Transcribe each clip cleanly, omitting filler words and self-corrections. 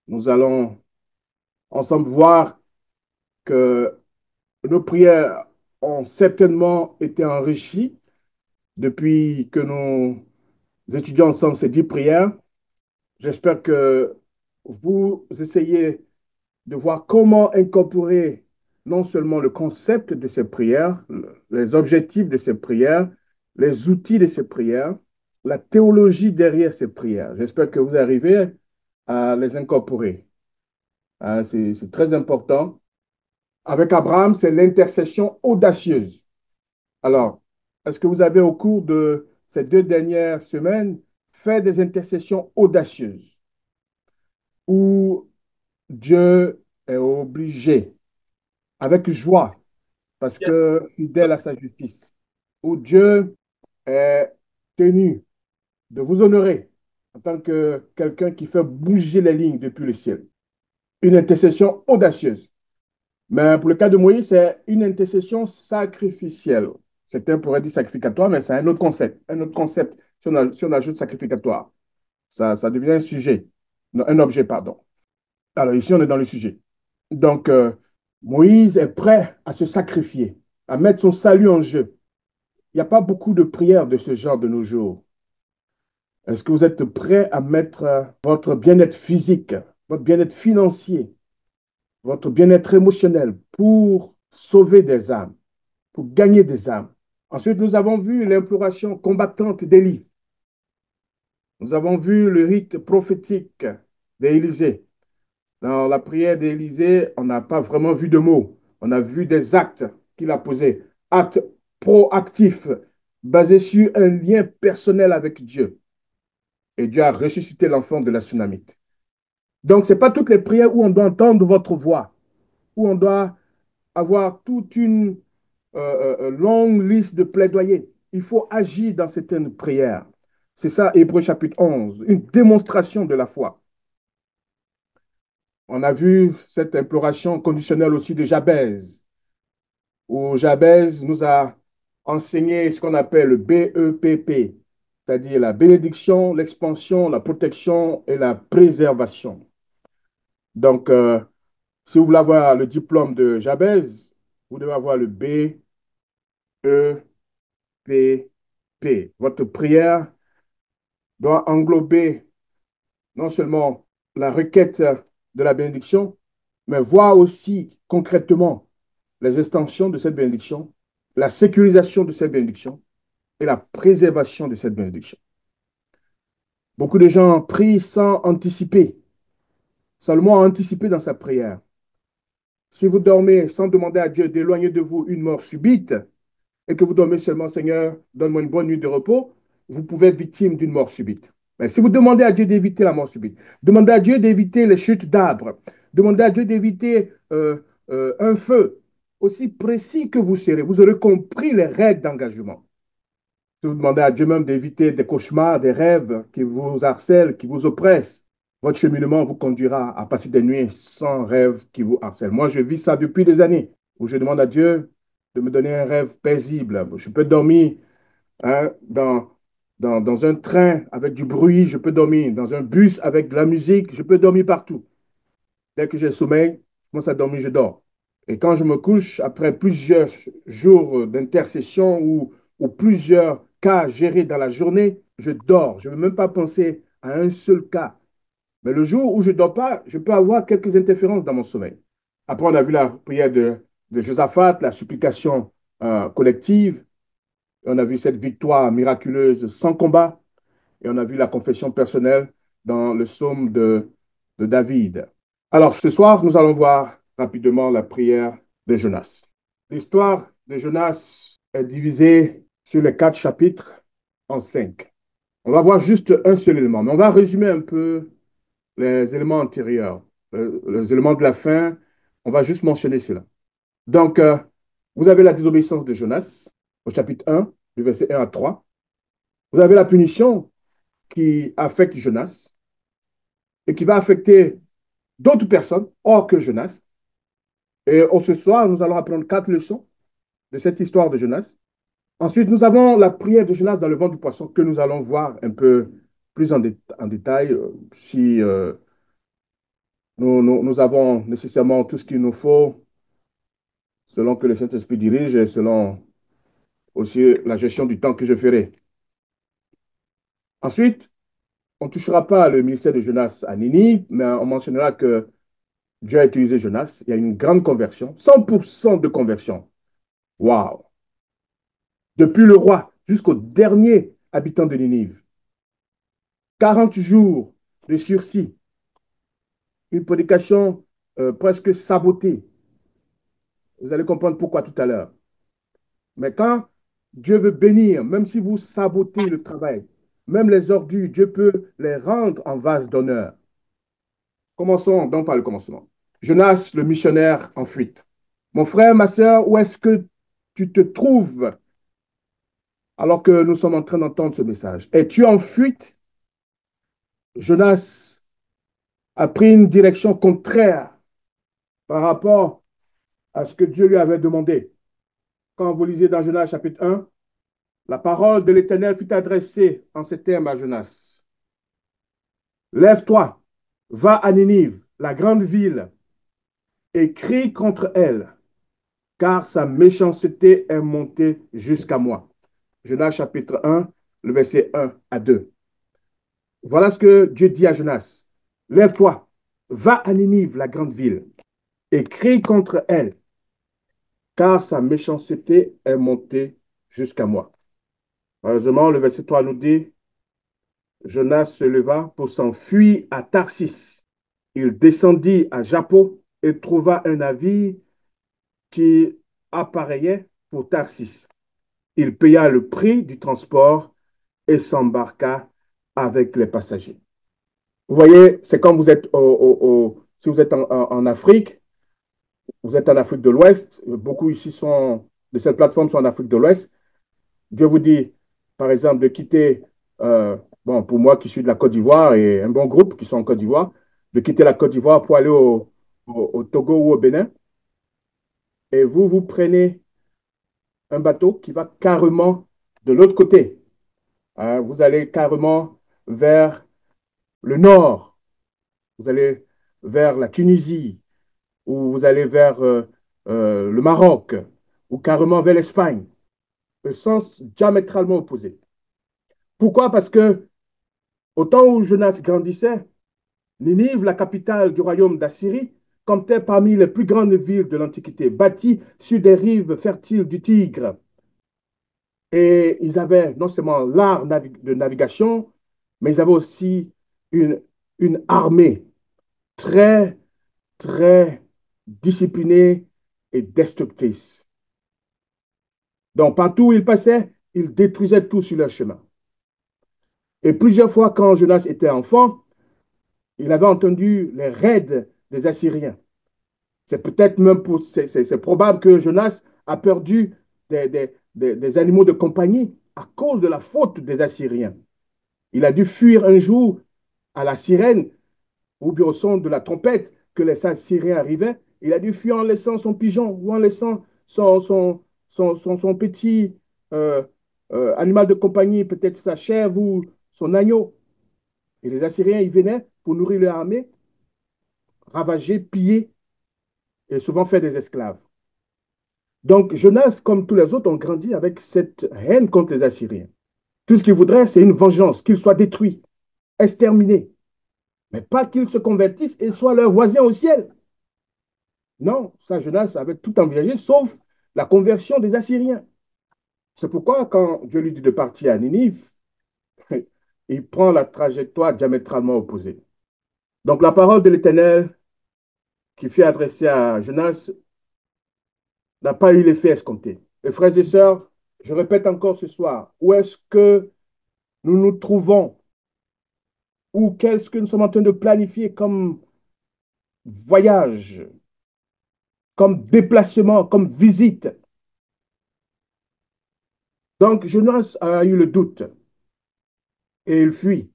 Nous allons ensemble voir que nos prières ont certainement été enrichies depuis que nous étudions ensemble ces 10 prières. J'espère que vous essayez de voir comment incorporer non seulement le concept de ces prières, les objectifs de ces prières, les outils de ces prières, la théologie derrière ces prières. J'espère que vous arrivez à les incorporer. C'est très important. Avec Abraham, c'est l'intercession audacieuse. Alors, est-ce que vous avez, au cours de ces 2 dernières semaines, fait des intercessions audacieuses où Dieu est obligé, avec joie, parce que fidèle à sa justice, où Dieu est tenu de vous honorer en tant que quelqu'un qui fait bouger les lignes depuis le ciel? Une intercession audacieuse. Mais pour le cas de Moïse, c'est une intercession sacrificielle. Certains pourraient dire sacrificatoire, mais c'est un autre concept. Un autre concept si on ajoute sacrificatoire. Ça devient un sujet. Non, un objet, pardon. Alors ici, on est dans le sujet. Donc, Moïse est prêt à se sacrifier, à mettre son salut en jeu. Il n'y a pas beaucoup de prières de ce genre de nos jours. Est-ce que vous êtes prêt à mettre votre bien-être physique, votre bien-être financier, votre bien-être émotionnel pour sauver des âmes, pour gagner des âmes? Ensuite, nous avons vu l'imploration combattante d'Élie. Nous avons vu le rite prophétique d'Élisée. Dans la prière d'Élisée, on n'a pas vraiment vu de mots. On a vu des actes qu'il a posés. Actes proactifs, basés sur un lien personnel avec Dieu. Et Dieu a ressuscité l'enfant de la Sunamite. Donc, ce n'est pas toutes les prières où on doit entendre votre voix, où on doit avoir toute une longue liste de plaidoyers. Il faut agir dans certaines prières. C'est ça, Hébreux chapitre 11, une démonstration de la foi. On a vu cette imploration conditionnelle aussi de Jabez, où Jabez nous a enseigné ce qu'on appelle le BEPP, c'est-à-dire la bénédiction, l'expansion, la protection et la préservation. Donc, si vous voulez avoir le diplôme de Jabez, vous devez avoir le BEPP. Votre prière doit englober non seulement la requête de la bénédiction, mais voir aussi concrètement les extensions de cette bénédiction, la sécurisation de cette bénédiction et la préservation de cette bénédiction. Beaucoup de gens prient sans anticiper, seulement anticiper dans sa prière. Si vous dormez sans demander à Dieu d'éloigner de vous une mort subite et que vous dormez seulement, Seigneur, donne-moi une bonne nuit de repos, vous pouvez être victime d'une mort subite. Mais si vous demandez à Dieu d'éviter la mort subite, demandez à Dieu d'éviter les chutes d'arbres, demandez à Dieu d'éviter un feu, aussi précis que vous serez, vous aurez compris les règles d'engagement. Si vous demandez à Dieu même d'éviter des cauchemars, des rêves qui vous harcèlent, qui vous oppressent, votre cheminement vous conduira à passer des nuits sans rêve qui vous harcèlent. Moi, je vis ça depuis des années, où je demande à Dieu de me donner un rêve paisible. Je peux dormir hein, dans un train avec du bruit, je peux dormir dans un bus avec de la musique, je peux dormir partout. Dès que j'ai sommeil, je commence à dormir, je dors. Et quand je me couche, après plusieurs jours d'intercession ou plusieurs cas gérés dans la journée, je dors. Je ne veux même pas penser à un seul cas. Mais le jour où je ne dors pas, je peux avoir quelques interférences dans mon sommeil. Après, on a vu la prière de Josaphat, la supplication collective. On a vu cette victoire miraculeuse sans combat. Et on a vu la confession personnelle dans le psaume de David. Alors, ce soir, nous allons voir rapidement la prière de Jonas. L'histoire de Jonas est divisée sur les 4 chapitres en 5. On va voir juste un seul élément, mais on va résumer un peu les éléments antérieurs, les éléments de la fin. On va juste mentionner cela. Donc, vous avez la désobéissance de Jonas au chapitre 1, du verset 1 à 3. Vous avez la punition qui affecte Jonas et qui va affecter d'autres personnes hors que Jonas. Et ce soir, nous allons apprendre 4 leçons de cette histoire de Jonas. Ensuite, nous avons la prière de Jonas dans le ventre du poisson que nous allons voir un peu plus en détail si Nous avons nécessairement tout ce qu'il nous faut selon que le Saint-Esprit dirige et selon aussi la gestion du temps que je ferai. Ensuite, on ne touchera pas le ministère de Jonas à Ninive, mais on mentionnera que Dieu a utilisé Jonas. Il y a une grande conversion, 100% de conversion. Waouh! Depuis le roi jusqu'au dernier habitant de Ninive. 40 jours de sursis, une prédication presque sabotée. Vous allez comprendre pourquoi tout à l'heure. Mais quand Dieu veut bénir, même si vous sabotez le travail, même les ordures, Dieu peut les rendre en vase d'honneur. Commençons donc par le commencement. Jonas, le missionnaire en fuite. Mon frère, ma soeur, où est-ce que tu te trouves alors que nous sommes en train d'entendre ce message? Es-tu en fuite? Jonas a pris une direction contraire par rapport à ce que Dieu lui avait demandé. Quand vous lisez dans Jonas chapitre 1, la parole de l'Éternel fut adressée en ces termes à Jonas. Lève-toi, va à Ninive, la grande ville, et crie contre elle, car sa méchanceté est montée jusqu'à moi. Jonas chapitre 1, le verset 1 à 2. Voilà ce que Dieu dit à Jonas. Lève-toi, va à Ninive, la grande ville, et crie contre elle, car sa méchanceté est montée jusqu'à moi. Malheureusement, le verset 3 nous dit, Jonas se leva pour s'enfuir à Tarsis. Il descendit à Jappo et trouva un navire qui appareillait pour Tarsis. Il paya le prix du transport et s'embarqua avec les passagers. Vous voyez, c'est comme vous êtes si vous êtes en Afrique, vous êtes en Afrique de l'Ouest, beaucoup ici de cette plateforme sont en Afrique de l'Ouest. Dieu vous dit, par exemple, de quitter, bon, pour moi qui suis de la Côte d'Ivoire et un bon groupe qui sont en Côte d'Ivoire, de quitter la Côte d'Ivoire pour aller au Togo ou au Bénin. Et vous prenez un bateau qui va carrément de l'autre côté. Hein. Vous allez carrément vers le nord. Vous allez vers la Tunisie ou vous allez vers le Maroc ou carrément vers l'Espagne. Le sens diamétralement opposé. Pourquoi? Parce que au temps où Jonas grandissait, Ninive, la capitale du royaume d'Assyrie, comptait parmi les plus grandes villes de l'Antiquité, bâties sur des rives fertiles du Tigre. Et ils avaient non seulement l'art de navigation, mais ils avaient aussi une, une armée très, très disciplinée et destructrice. Donc, partout où ils passaient, ils détruisaient tout sur leur chemin. Et plusieurs fois, quand Jonas était enfant, il avait entendu les raids des Assyriens. C'est peut-être même c'est probable que Jonas a perdu des animaux de compagnie à cause de la faute des Assyriens. Il a dû fuir un jour à la sirène ou bien au son de la trompette que les Assyriens arrivaient. Il a dû fuir en laissant son pigeon ou en laissant son petit animal de compagnie, peut-être sa chèvre ou son agneau. Et les Assyriens, ils venaient pour nourrir leur armée, ravager, piller et souvent faire des esclaves. Donc Jonas, comme tous les autres, ont grandi avec cette haine contre les Assyriens. Tout ce qu'ils voudraient, c'est une vengeance, qu'ils soient détruits, exterminés, mais pas qu'ils se convertissent et soient leurs voisins au ciel. Non, ça, Jonas avait tout envisagé, sauf la conversion des Assyriens. C'est pourquoi, quand Dieu lui dit de partir à Ninive, il prend la trajectoire diamétralement opposée. Donc, la parole de l'Éternel qui fut adressée à Jonas n'a pas eu l'effet escompté. Et frères et sœurs, je répète encore ce soir, où est-ce que nous nous trouvons ou qu'est-ce que nous sommes en train de planifier comme voyage, comme déplacement, comme visite. Donc, Jonas a eu le doute et il fuit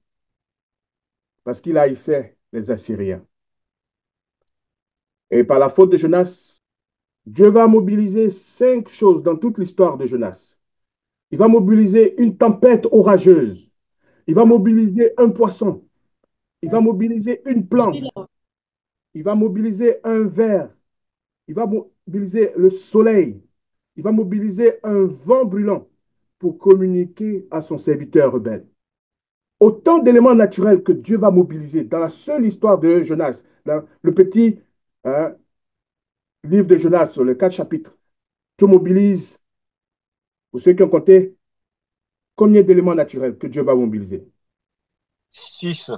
parce qu'il haïssait les Assyriens. Et par la faute de Jonas, Dieu va mobiliser 5 choses dans toute l'histoire de Jonas. Il va mobiliser une tempête orageuse. Il va mobiliser un poisson. Il va mobiliser une plante. il va mobiliser un ver, il va mobiliser le soleil, il va mobiliser un vent brûlant pour communiquer à son serviteur rebelle. Autant d'éléments naturels que Dieu va mobiliser dans la seule histoire de Jonas, dans le petit hein, livre de Jonas, sur les 4 chapitres. Dieu mobilise, pour ceux qui ont compté, combien d'éléments naturels que Dieu va mobiliser? 6.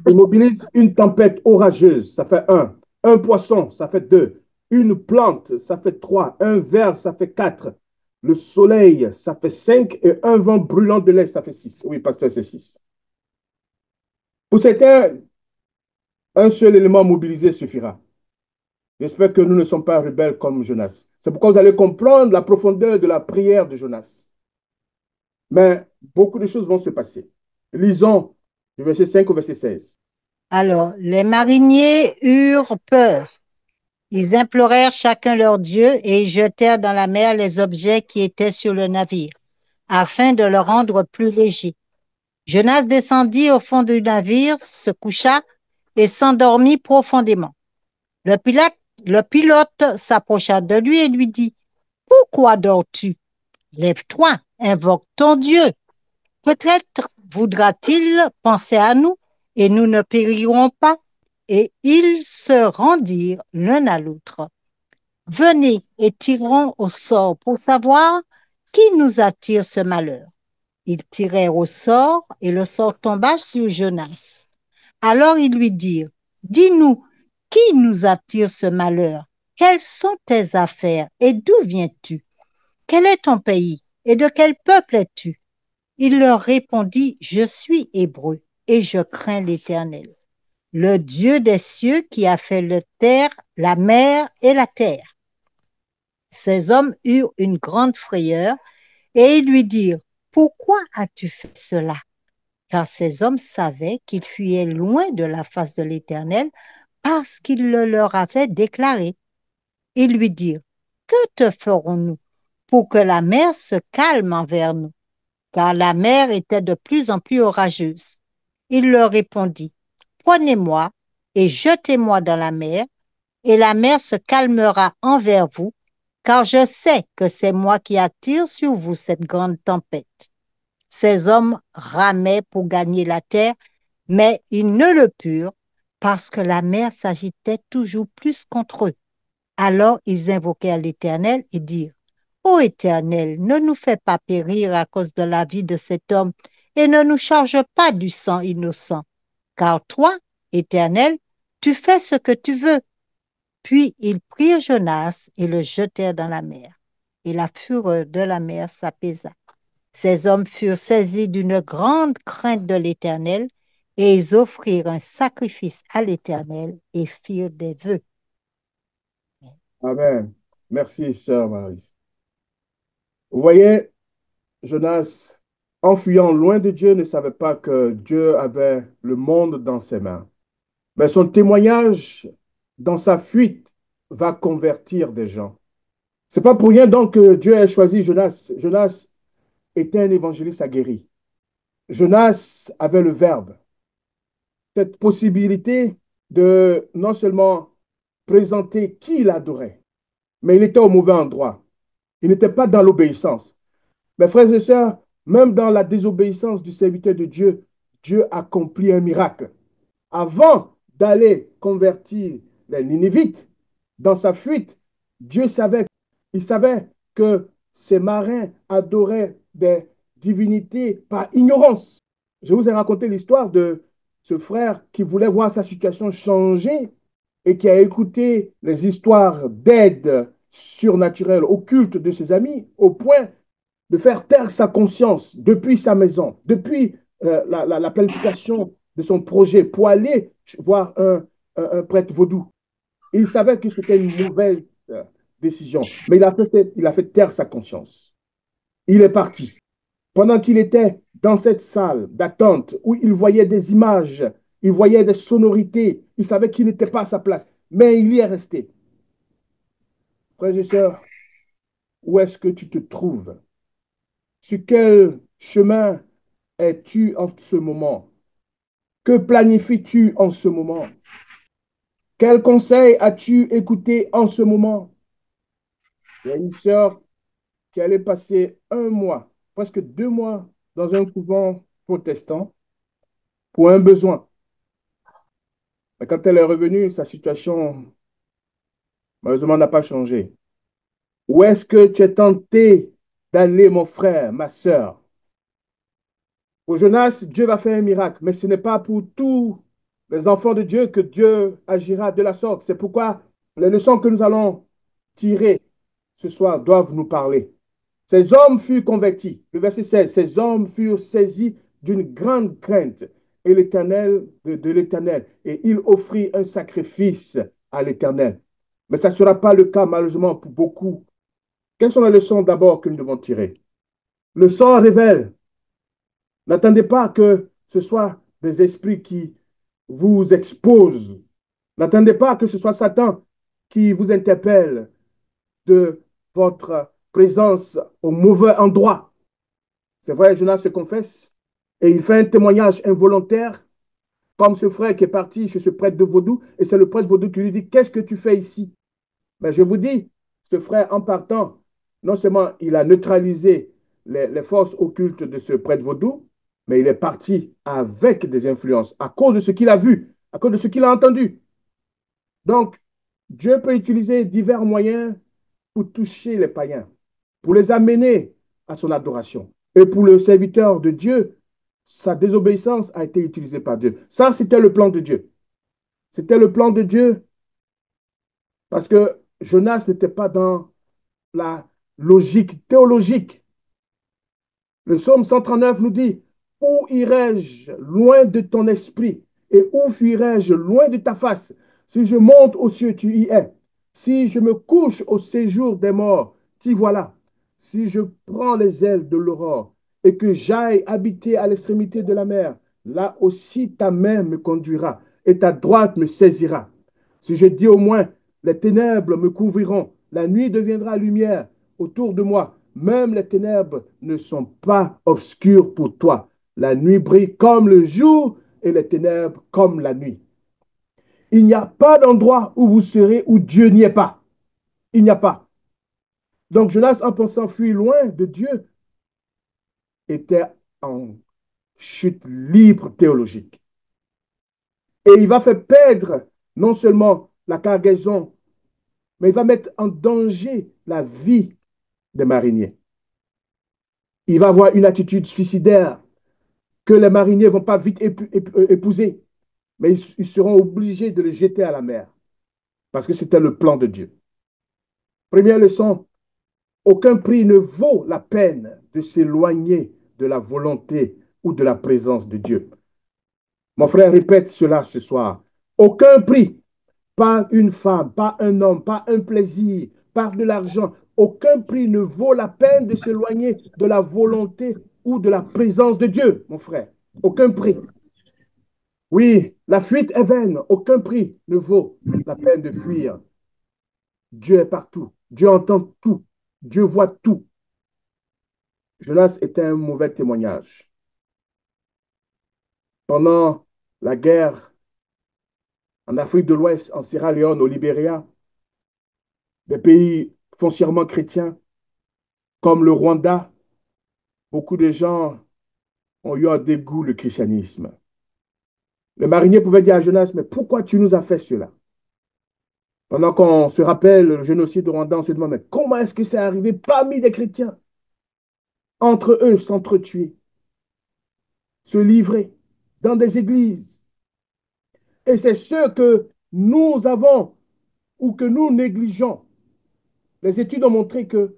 Il mobilise une tempête orageuse, ça fait un. Un poisson, ça fait deux. Une plante, ça fait trois. Un ver, ça fait quatre. Le soleil, ça fait cinq. Et un vent brûlant de l'Est, ça fait six. Oui, pasteur, c'est six. Pour certains, un seul élément mobilisé suffira. J'espère que nous ne sommes pas rebelles comme Jonas. C'est pourquoi vous allez comprendre la profondeur de la prière de Jonas. Mais beaucoup de choses vont se passer. Lisons du verset 5 au verset 16. Alors, les mariniers eurent peur. Ils implorèrent chacun leur Dieu et ils jetèrent dans la mer les objets qui étaient sur le navire, afin de le rendre plus léger. Jonas descendit au fond du navire, se coucha et s'endormit profondément. Le pilote s'approcha de lui et lui dit, pourquoi dors-tu? Lève-toi, invoque ton Dieu. Peut-être voudra-t-il penser à nous et nous ne périrons pas. Et ils se rendirent l'un à l'autre. Venez et tirons au sort pour savoir qui nous attire ce malheur. Ils tirèrent au sort et le sort tomba sur Jonas. Alors ils lui dirent, dis-nous, qui nous attire ce malheur? Quelles sont tes affaires et d'où viens-tu? Quel est ton pays et de quel peuple es-tu? Il leur répondit, je suis hébreu et je crains l'Éternel, le Dieu des cieux qui a fait la terre, la mer et la terre. Ces hommes eurent une grande frayeur et ils lui dirent, pourquoi as-tu fait cela? Car ces hommes savaient qu'ils fuyaient loin de la face de l'Éternel parce qu'il le leur avait déclaré. Ils lui dirent, que te ferons-nous pour que la mer se calme envers nous? Car la mer était de plus en plus orageuse. Il leur répondit, prenez-moi et jetez-moi dans la mer, et la mer se calmera envers vous, car je sais que c'est moi qui attire sur vous cette grande tempête. Ces hommes ramaient pour gagner la terre, mais ils ne le purent parce que la mer s'agitait toujours plus contre eux. Alors ils invoquèrent l'Éternel et dirent, ô Éternel, ne nous fais pas périr à cause de la vie de cet homme et ne nous charge pas du sang innocent, car toi, Éternel, tu fais ce que tu veux. Puis ils prirent Jonas et le jetèrent dans la mer. Et la fureur de la mer s'apaisa. Ces hommes furent saisis d'une grande crainte de l'Éternel, et ils offrirent un sacrifice à l'Éternel et firent des vœux. Amen. Merci, sœur Marie. Vous voyez, Jonas, en fuyant loin de Dieu, ne savait pas que Dieu avait le monde dans ses mains. Mais son témoignage dans sa fuite va convertir des gens. C'est pas pour rien donc que Dieu a choisi Jonas. Jonas était un évangéliste aguerri. Jonas avait le verbe, cette possibilité de non seulement présenter qui il adorait, mais il était au mauvais endroit. Il n'était pas dans l'obéissance. Mes frères et sœurs, même dans la désobéissance du serviteur de Dieu, Dieu accomplit un miracle. Avant d'aller convertir les Ninivites, dans sa fuite, Dieu savait, il savait que ces marins adoraient des divinités par ignorance. Je vous ai raconté l'histoire de ce frère qui voulait voir sa situation changer et qui a écouté les histoires d'aide surnaturelle, occulte de ses amis, au point de faire taire sa conscience depuis sa maison, depuis la planification de son projet pour aller voir un prêtre vaudou. Il savait que c'était une mauvaise décision, mais il a fait taire sa conscience. Il est parti. Pendant qu'il était dans cette salle d'attente où il voyait des images, il voyait des sonorités, il savait qu'il n'était pas à sa place, mais il y est resté. Frères et sœurs, où est-ce que tu te trouves? Sur quel chemin es-tu en ce moment? Que planifies-tu en ce moment? Quel conseil as-tu écouté en ce moment? Il y a une sœur qui allait passer un mois, presque 2 mois, dans un couvent protestant pour un besoin. Mais quand elle est revenue, sa situation, malheureusement, n'a pas changé. Où est-ce que tu es tenté d'aller, mon frère, ma sœur? Pour Jonas, Dieu va faire un miracle, mais ce n'est pas pour tous les enfants de Dieu que Dieu agira de la sorte. C'est pourquoi les leçons que nous allons tirer ce soir doivent nous parler. Ces hommes furent convertis. Le verset 16, ces hommes furent saisis d'une grande crainte et de l'Éternel, et il offrit un sacrifice à l'Éternel. Mais ça ne sera pas le cas, malheureusement, pour beaucoup. Quelles sont les leçons d'abord que nous devons tirer? Le sort révèle. N'attendez pas que ce soit des esprits qui vous exposent. N'attendez pas que ce soit Satan qui vous interpelle de votre présence au mauvais endroit. C'est vrai, Jonas se confesse et il fait un témoignage involontaire, comme ce frère qui est parti chez ce prêtre de vaudou, et c'est le prêtre vaudou qui lui dit, qu'est-ce que tu fais ici? Mais je vous dis, ce frère, en partant, non seulement il a neutralisé les forces occultes de ce prêtre vaudou, mais il est parti avec des influences à cause de ce qu'il a vu, à cause de ce qu'il a entendu. Donc, Dieu peut utiliser divers moyens pour toucher les païens, pour les amener à son adoration. Et pour le serviteur de Dieu, sa désobéissance a été utilisée par Dieu. Ça, c'était le plan de Dieu. C'était le plan de Dieu parce que Jonas n'était pas dans la logique théologique. Le psaume 139 nous dit, où irai-je loin de ton esprit et où fuirai-je loin de ta face? Si je monte aux cieux, tu y es. Si je me couche au séjour des morts, t'y voilà. Si je prends les ailes de l'aurore et que j'aille habiter à l'extrémité de la mer, là aussi ta main me conduira et ta droite me saisira. Si je dis au moins, les ténèbres me couvriront, la nuit deviendra lumière autour de moi. Même les ténèbres ne sont pas obscures pour toi. La nuit brille comme le jour et les ténèbres comme la nuit. Il n'y a pas d'endroit où vous serez où Dieu n'y est pas. Il n'y a pas. Donc Jonas, en pensant fuir loin de Dieu, était en chute libre théologique. Et il va faire perdre non seulement la cargaison, mais il va mettre en danger la vie des mariniers. Il va avoir une attitude suicidaire que les mariniers ne vont pas vite épouser, mais ils seront obligés de le jeter à la mer, parce que c'était le plan de Dieu. Première leçon, aucun prix ne vaut la peine de s'éloigner de la volonté ou de la présence de Dieu. Mon frère répète cela ce soir. Aucun prix, pas une femme, pas un homme, pas un plaisir, pas de l'argent. Aucun prix ne vaut la peine de s'éloigner de la volonté ou de la présence de Dieu, mon frère. Aucun prix. Oui, la fuite est vaine. Aucun prix ne vaut la peine de fuir. Dieu est partout. Dieu entend tout. Dieu voit tout. Jonas était un mauvais témoignage. Pendant la guerre en Afrique de l'Ouest, en Sierra Leone, au Libéria, des pays foncièrement chrétiens comme le Rwanda, beaucoup de gens ont eu un dégoût le christianisme. Les mariniers pouvaient dire à Jonas, mais pourquoi tu nous as fait cela? Pendant qu'on se rappelle le génocide de Rwanda, on se demande, mais comment est-ce que c'est arrivé parmi des chrétiens? Entre eux, s'entretuer, se livrer dans des églises. Et c'est ce que nous avons ou que nous négligeons. Les études ont montré que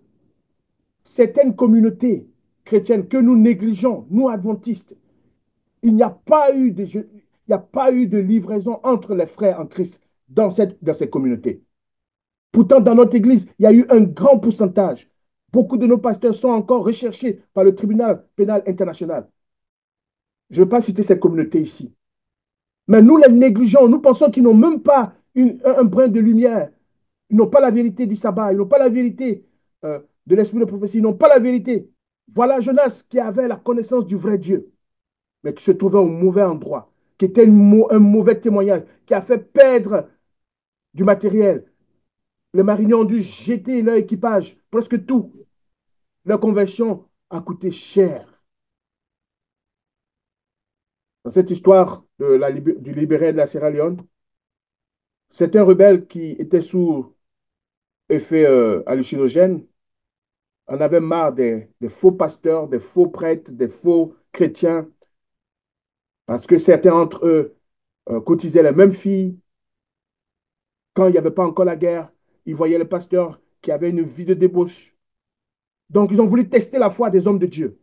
certaines communautés chrétiennes que nous négligeons, nous adventistes, il n'y a pas eu de, il n'y a pas eu de livraison entre les frères en Christ dans cette communauté. Pourtant, dans notre église, il y a eu un grand pourcentage. Beaucoup de nos pasteurs sont encore recherchés par le tribunal pénal international. Je ne veux pas citer cette communauté ici. Mais nous les négligeons. Nous pensons qu'ils n'ont même pas un brin de lumière. Ils n'ont pas la vérité du sabbat. Ils n'ont pas la vérité de l'esprit de prophétie. Ils n'ont pas la vérité. Voilà Jonas qui avait la connaissance du vrai Dieu, mais qui se trouvait au mauvais endroit, qui était un mauvais témoignage, qui a fait perdre du matériel. Les mariniers ont dû jeter leur équipage, presque tout. Leur conversion a coûté cher. Dans cette histoire du libéré de la Sierra Leone, c'est un rebelle qui était sous effet hallucinogène. On avait marre des faux pasteurs, des faux prêtres, des faux chrétiens, parce que certains d'entre eux cotisaient les mêmes filles. Quand il n'y avait pas encore la guerre, ils voyaient le pasteur qui avait une vie de débauche. Donc, ils ont voulu tester la foi des hommes de Dieu.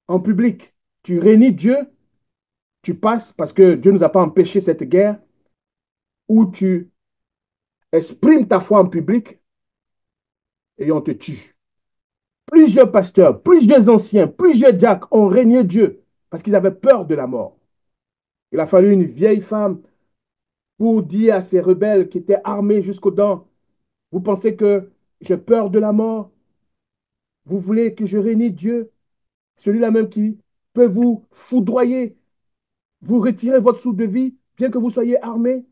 En public, tu réunis Dieu, tu passes parce que Dieu ne nous a pas empêché cette guerre, ou tu exprimes ta foi en public et on te tue. Plusieurs pasteurs, plusieurs anciens, plusieurs diacres ont régné Dieu parce qu'ils avaient peur de la mort. Il a fallu une vieille femme pour dire à ces rebelles qui étaient armés jusqu'aux dents, vous pensez que j'ai peur de la mort? Vous voulez que je réunie Dieu? Celui-là même qui peut vous foudroyer, vous retirer votre souffle de vie, bien que vous soyez armés.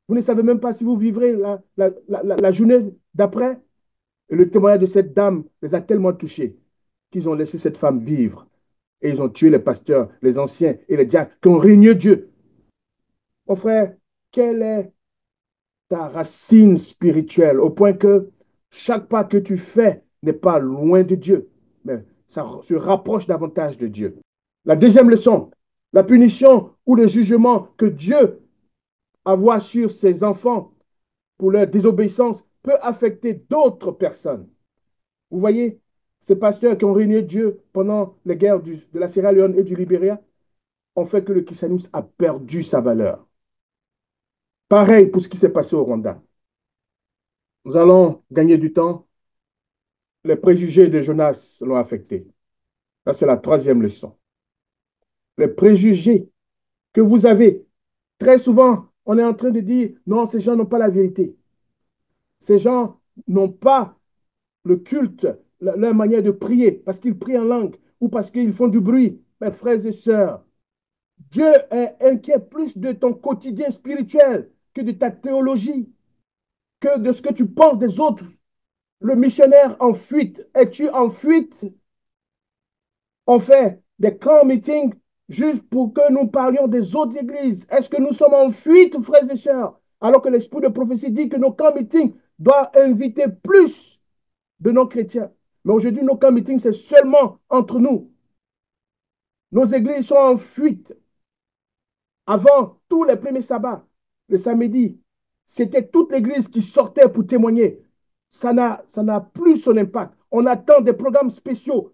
Vous ne savez même pas si vous vivrez la journée d'après. Et le témoignage de cette dame les a tellement touchés qu'ils ont laissé cette femme vivre. Et ils ont tué les pasteurs, les anciens et les diacres qui ont régné Dieu. Mon frère, quelle est ta racine spirituelle au point que chaque pas que tu fais n'est pas loin de Dieu, mais ça se rapproche davantage de Dieu? La deuxième leçon, la punition ou le jugement que Dieu envoie sur ses enfants pour leur désobéissance peut affecter d'autres personnes. Vous voyez, ces pasteurs qui ont régné Dieu pendant les guerres de la Sierra Leone et du Libéria ont fait que le christianisme a perdu sa valeur. Pareil pour ce qui s'est passé au Rwanda. Nous allons gagner du temps. Les préjugés de Jonas l'ont affecté. Ça, c'est la troisième leçon. Les préjugés que vous avez, très souvent, on est en train de dire, non, ces gens n'ont pas la vérité. Ces gens n'ont pas le culte, leur manière de prier, parce qu'ils prient en langue ou parce qu'ils font du bruit. Mes frères et sœurs, Dieu est inquiet plus de ton quotidien spirituel que de ta théologie, que de ce que tu penses des autres. Le missionnaire en fuite, es-tu en fuite? On fait des camps meetings juste pour que nous parlions des autres églises. Est-ce que nous sommes en fuite, frères et sœurs? Alors que l'esprit de prophétie dit que nos camps meetings doivent inviter plus de non-chrétiens. Mais aujourd'hui, nos camps meetings, c'est seulement entre nous. Nos églises sont en fuite. Avant, tous les premiers sabbats, le samedi, c'était toute l'église qui sortait pour témoigner. Ça n'a plus son impact. On attend des programmes spéciaux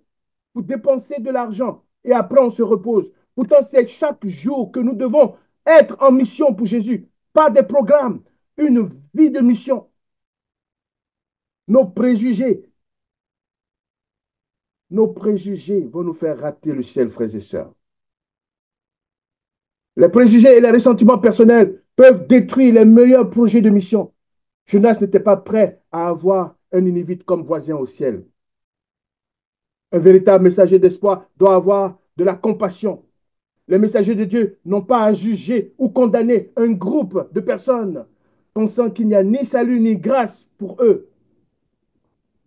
pour dépenser de l'argent et après on se repose. Pourtant, c'est chaque jour que nous devons être en mission pour Jésus. Pas des programmes, une vie de mission. Nos préjugés, nos préjugés vont nous faire rater le ciel, frères et sœurs. Les préjugés et les ressentiments personnels peuvent détruire les meilleurs projets de mission. Jonas n'était pas prêt à avoir un Ninivite comme voisin au ciel. Un véritable messager d'espoir doit avoir de la compassion. Les messagers de Dieu n'ont pas à juger ou condamner un groupe de personnes pensant qu'il n'y a ni salut ni grâce pour eux.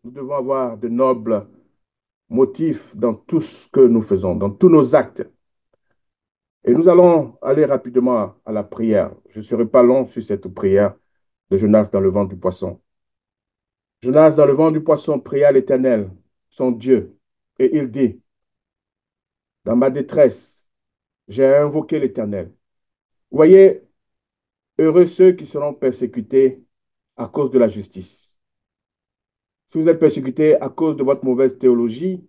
Nous devons avoir de nobles motifs dans tout ce que nous faisons, dans tous nos actes. Et nous allons aller rapidement à la prière. Je ne serai pas long sur cette prière de Jonas dans le ventre du poisson. Jonas, dans le ventre du poisson, pria l'Éternel, son Dieu, et il dit, dans ma détresse, j'ai invoqué l'Éternel. Vous voyez, heureux ceux qui seront persécutés à cause de la justice. Si vous êtes persécutés à cause de votre mauvaise théologie,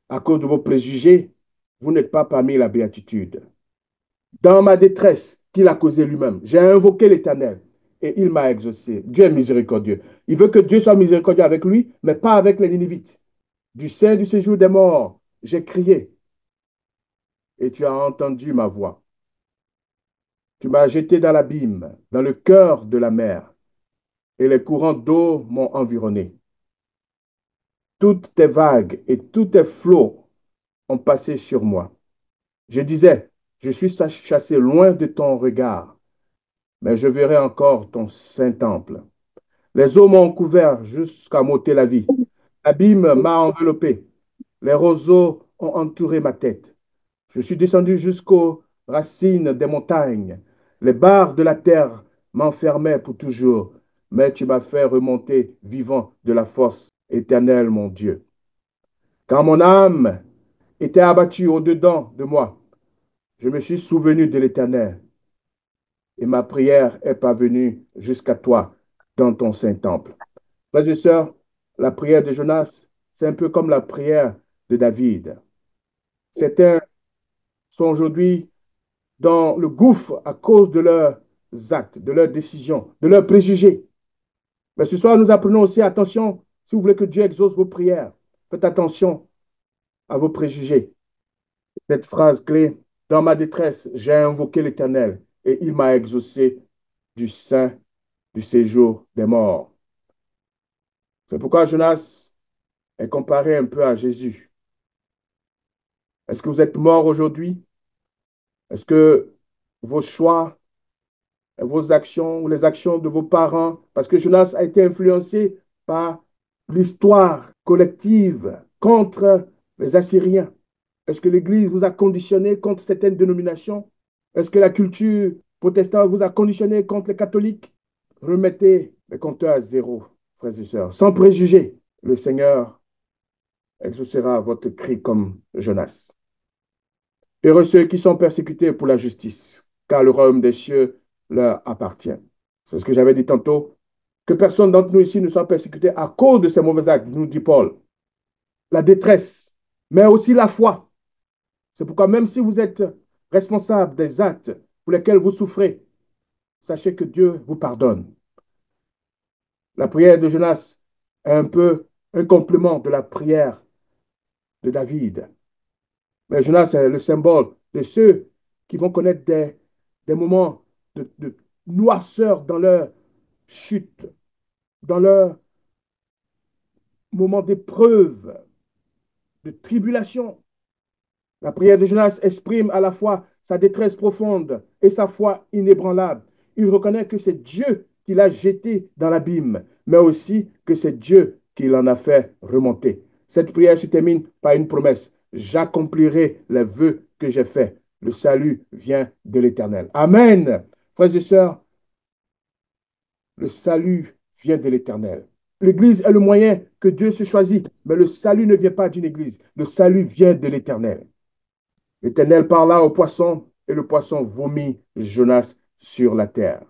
à cause de vos préjugés, vous n'êtes pas parmi la béatitude. Dans ma détresse qu'il a causée lui-même, j'ai invoqué l'Éternel et il m'a exaucé. Dieu est miséricordieux. Il veut que Dieu soit miséricordieux avec lui, mais pas avec les Ninivites. Du sein du séjour des morts, j'ai crié et tu as entendu ma voix. Tu m'as jeté dans l'abîme, dans le cœur de la mer, et les courants d'eau m'ont environné. Toutes tes vagues et tous tes flots ont passé sur moi. Je disais, je suis chassé loin de ton regard. mais je verrai encore ton saint temple. Les eaux m'ont couvert jusqu'à m'ôter la vie. L'abîme m'a enveloppé. Les roseaux ont entouré ma tête. Je suis descendu jusqu'aux racines des montagnes. Les barres de la terre m'enfermaient pour toujours, mais tu m'as fait remonter vivant de la force éternelle, mon Dieu. Quand mon âme était abattue au-dedans de moi, je me suis souvenu de l'Éternel et ma prière est parvenue jusqu'à toi dans ton saint temple. Frères et sœurs, la prière de Jonas, c'est un peu comme la prière de David. Certains sont aujourd'hui dans le gouffre à cause de leurs actes, de leurs décisions, de leurs préjugés. Mais ce soir, nous apprenons aussi, attention, si vous voulez que Dieu exauce vos prières, faites attention à vos préjugés. Cette phrase clé, dans ma détresse, j'ai invoqué l'Éternel et il m'a exaucé du sein du séjour des morts. C'est pourquoi Jonas est comparé un peu à Jésus. Est-ce que vous êtes mort aujourd'hui? Est-ce que vos choix, vos actions ou les actions de vos parents, parce que Jonas a été influencé par l'histoire collective contre les Assyriens. Est-ce que l'Église vous a conditionné contre certaines dénominations? Est-ce que la culture protestante vous a conditionné contre les catholiques? Remettez les compteurs à zéro, frères et sœurs, sans préjugés. Le Seigneur exaucera votre cri comme Jonas. Heureux ceux qui sont persécutés pour la justice, car le royaume des cieux leur appartient. C'est ce que j'avais dit tantôt, que personne d'entre nous ici ne soit persécuté à cause de ces mauvais actes, nous dit Paul. La détresse, mais aussi la foi. C'est pourquoi même si vous êtes responsable des actes pour lesquels vous souffrez, sachez que Dieu vous pardonne. La prière de Jonas est un peu un complément de la prière de David. Mais Jonas est le symbole de ceux qui vont connaître des moments de noirceur dans leur chute, dans leur moment d'épreuve, de tribulation. La prière de Jonas exprime à la fois sa détresse profonde et sa foi inébranlable. Il reconnaît que c'est Dieu qui l'a jeté dans l'abîme, mais aussi que c'est Dieu qui l'en a fait remonter. Cette prière se termine par une promesse. J'accomplirai les vœux que j'ai faits. Le salut vient de l'Éternel. Amen. Frères et sœurs, le salut vient de l'Éternel. L'Église est le moyen que Dieu se choisit, mais le salut ne vient pas d'une Église. Le salut vient de l'Éternel. L'Éternel parla au poisson et le poisson vomit Jonas sur la terre.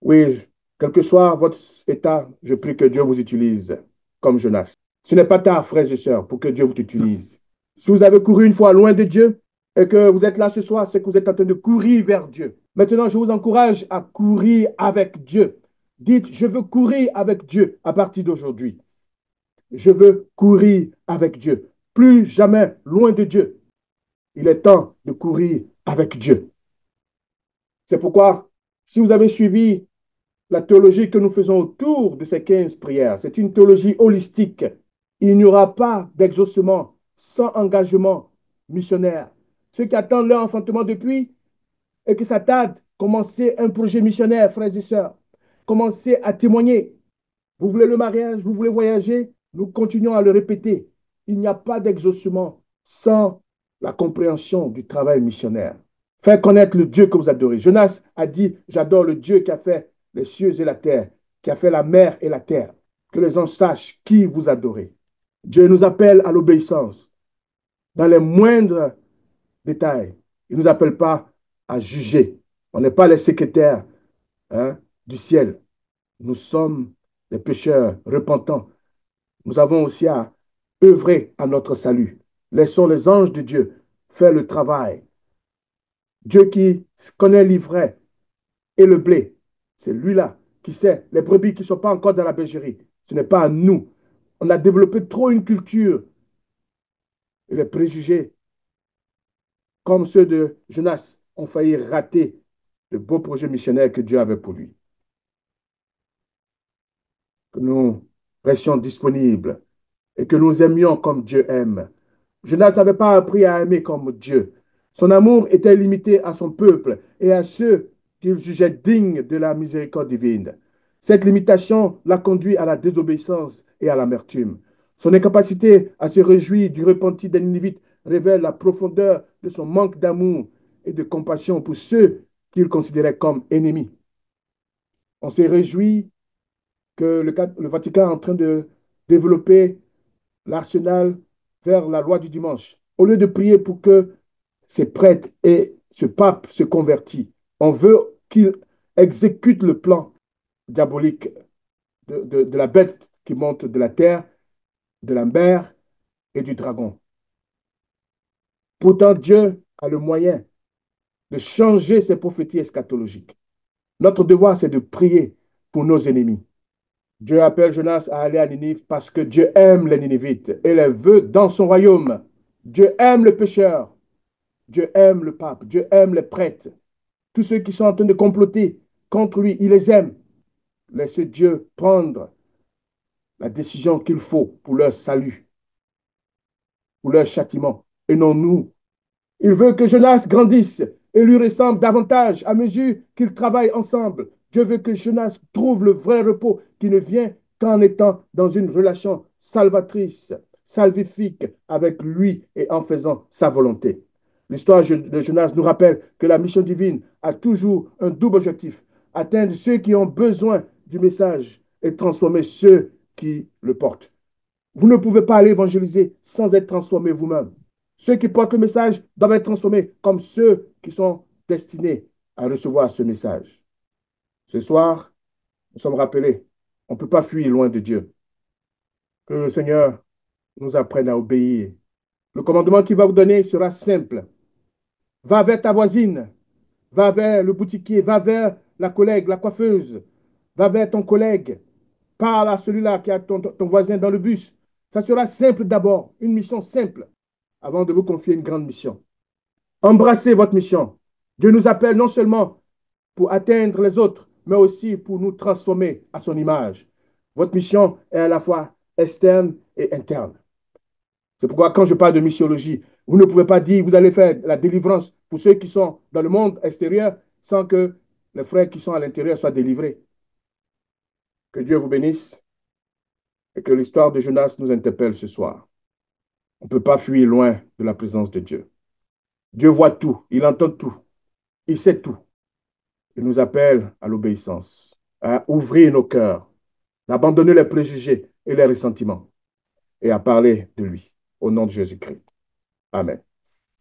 Oui, quel que soit votre état, je prie que Dieu vous utilise comme Jonas. Ce n'est pas tard, frères et sœurs, pour que Dieu vous utilise. Si vous avez couru une fois loin de Dieu et que vous êtes là ce soir, c'est que vous êtes en train de courir vers Dieu. Maintenant, je vous encourage à courir avec Dieu. Dites, je veux courir avec Dieu à partir d'aujourd'hui. Je veux courir avec Dieu. Plus jamais loin de Dieu. Il est temps de courir avec Dieu. C'est pourquoi, si vous avez suivi la théologie que nous faisons autour de ces 15 prières, c'est une théologie holistique. Il n'y aura pas d'exaucement sans engagement missionnaire. Ceux qui attendent leur enfantement depuis et que ça tarde, commencez un projet missionnaire, frères et sœurs. Commencez à témoigner. Vous voulez le mariage, vous voulez voyager, nous continuons à le répéter. Il n'y a pas d'exaucement sans la compréhension du travail missionnaire. Faire connaître le Dieu que vous adorez. Jonas a dit, j'adore le Dieu qui a fait les cieux et la terre, qui a fait la mer et la terre. Que les gens sachent qui vous adorez. Dieu nous appelle à l'obéissance dans les moindres détails. Il ne nous appelle pas à juger. On n'est pas les secrétaires du ciel. Nous sommes des pécheurs repentants. Nous avons aussi à œuvrer à notre salut. Laissons les anges de Dieu faire le travail. Dieu qui connaît l'ivraie et le blé, c'est lui-là qui sait les brebis qui ne sont pas encore dans la bergerie. Ce n'est pas à nous. On a développé trop une culture et les préjugés, comme ceux de Jonas, ont failli rater le beau projet missionnaire que Dieu avait pour lui. Que nous restions disponibles et que nous aimions comme Dieu aime. Jonas n'avait pas appris à aimer comme Dieu. Son amour était limité à son peuple et à ceux qu'il jugeait digne de la miséricorde divine. Cette limitation l'a conduit à la désobéissance et à l'amertume. Son incapacité à se réjouir du repenti des Ninivites révèle la profondeur de son manque d'amour et de compassion pour ceux qu'il considérait comme ennemis. On s'est réjoui que le Vatican est en train de développer l'arsenal vers la loi du dimanche. Au lieu de prier pour que ces prêtres et ce pape se convertissent, on veut qu'il exécute le plan diabolique de la bête qui monte de la terre, de la mer et du dragon. Pourtant, Dieu a le moyen de changer ces prophéties eschatologiques. Notre devoir, c'est de prier pour nos ennemis. Dieu appelle Jonas à aller à Ninive parce que Dieu aime les Ninivites et les veut dans son royaume. Dieu aime le pécheur. Dieu aime le pape. Dieu aime les prêtres. Tous ceux qui sont en train de comploter contre lui, il les aime. Laissez Dieu prendre la décision qu'il faut pour leur salut, pour leur châtiment, et non nous. Il veut que Jonas grandisse et lui ressemble davantage à mesure qu'ils travaillent ensemble. Dieu veut que Jonas trouve le vrai repos qui ne vient qu'en étant dans une relation salvatrice, salvifique avec lui et en faisant sa volonté. L'histoire de Jonas nous rappelle que la mission divine a toujours un double objectif, atteindre ceux qui ont besoin du message et transformer ceux qui le portent. Vous ne pouvez pas aller évangéliser sans être transformé vous-même. Ceux qui portent le message doivent être transformés comme ceux qui sont destinés à recevoir ce message. Ce soir, nous sommes rappelés, on ne peut pas fuir loin de Dieu. Que le Seigneur nous apprenne à obéir. Le commandement qu'il va vous donner sera simple. Va vers ta voisine, va vers le boutiquier, va vers la collègue, la coiffeuse, va vers ton collègue, parle à celui-là qui a ton voisin dans le bus. Ça sera simple d'abord, une mission simple, avant de vous confier une grande mission. Embrassez votre mission. Dieu nous appelle non seulement pour atteindre les autres, mais aussi pour nous transformer à son image. Votre mission est à la fois externe et interne. C'est pourquoi quand je parle de missiologie, vous ne pouvez pas dire que vous allez faire la délivrance pour ceux qui sont dans le monde extérieur sans que les frères qui sont à l'intérieur soient délivrés. Que Dieu vous bénisse et que l'histoire de Jonas nous interpelle ce soir. On ne peut pas fuir loin de la présence de Dieu. Dieu voit tout, il entend tout, il sait tout. Il nous appelle à l'obéissance, à ouvrir nos cœurs, à abandonner les préjugés et les ressentiments et à parler de lui. Au nom de Jésus-Christ. Amen.